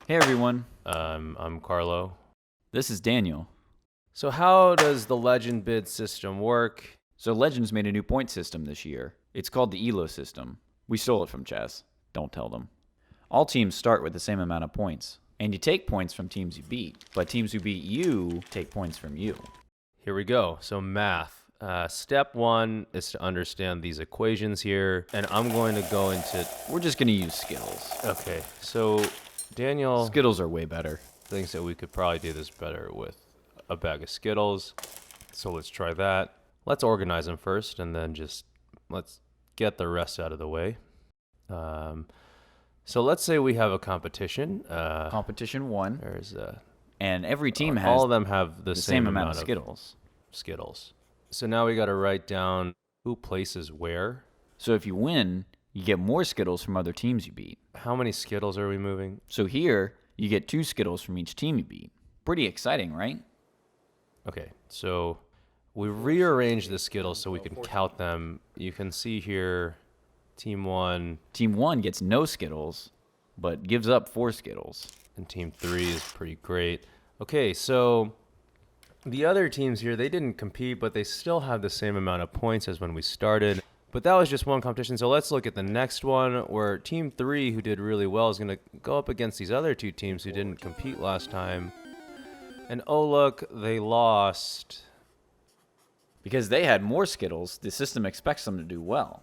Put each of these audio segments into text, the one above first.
Hey everyone, I'm Carlo. this is Daniel. So how does the legend bid system work? So Legends made a new point system this year. It's called the ELO system. We stole it from chess. Don't tell them. All teams start with the same amount of points, and you take points from teams you beat, but teams who beat you take points from you. Here we go. So math. Step one is to understand these equations here, and I'm going to go into... We're just going to use Skittles. Okay, so Daniel Skittles are way better. thinks that we could probably do this better with a bag of Skittles. So let's try that. Let's organize them first, and then just let's get the rest out of the way. So let's say we have a competition. Competition 1, There's and every team has all of them have the same amount of Skittles. Skittles. So now we got to write down who places where. So if you win, you get more Skittles from other teams you beat. How many Skittles are we moving? So here, you get 2 Skittles from each team you beat. Pretty exciting, right? Okay, so we rearrange the Skittles so we can count them. You can see here, Team 1 Team 1 gets no Skittles, but gives up 4 Skittles. and Team 3 is pretty great. Okay, so the other teams here, they didn't compete, but they still have the same amount of points as when we started. But that was just one competition. So let's look at the next one where Team 3, who did really well, is going to go up against these other 2 teams who didn't compete last time. And oh, look, they lost. Because they had more Skittles, the system expects them to do well.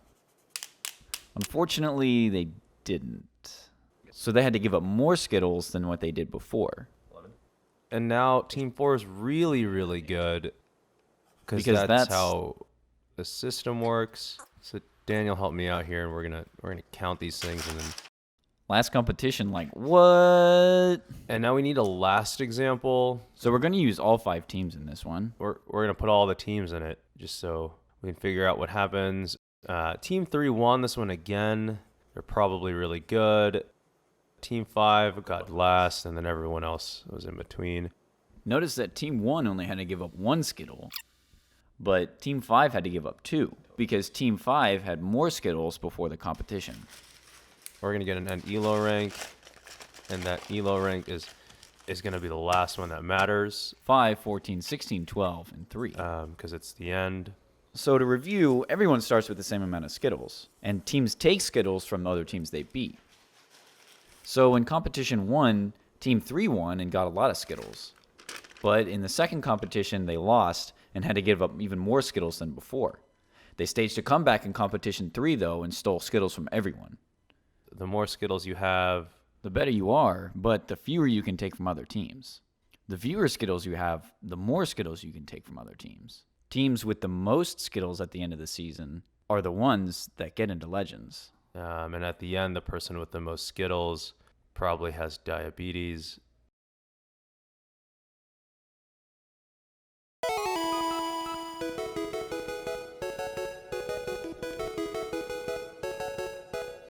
Unfortunately, they didn't. So they had to give up more Skittles than what they did before. And now Team 4 is really, really good. Because that's how the system works. So Daniel, help me out here, and we're gonna count these things, and then. Last competition, like, what? And now we need a last example. So we're going to use all 5 teams in this one. We're gonna put all the teams in it, just so we can figure out what happens. Team 3 won this one again. They're probably really good. Team 5 got last, and then everyone else was in between. Notice that Team 1 only had to give up 1 Skittle, but Team 5 had to give up 2, because Team 5 had more Skittles before the competition. We're gonna get an ELO rank, and that ELO rank is gonna be the last one that matters. 5, 14, 16, 12, and 3. Because it's the end. So to review, everyone starts with the same amount of Skittles, and teams take Skittles from other teams they beat. So in competition 1, Team 3 won and got a lot of Skittles. But in the second competition, they lost and had to give up even more Skittles than before. They staged a comeback in competition 3, though, and stole Skittles from everyone. The more Skittles you have, The better you are, but the fewer you can take from other teams. The fewer Skittles you have, the more Skittles you can take from other teams. Teams with the most Skittles at the end of the season are the ones that get into Legends. and at the end, the person with the most Skittles probably has diabetes,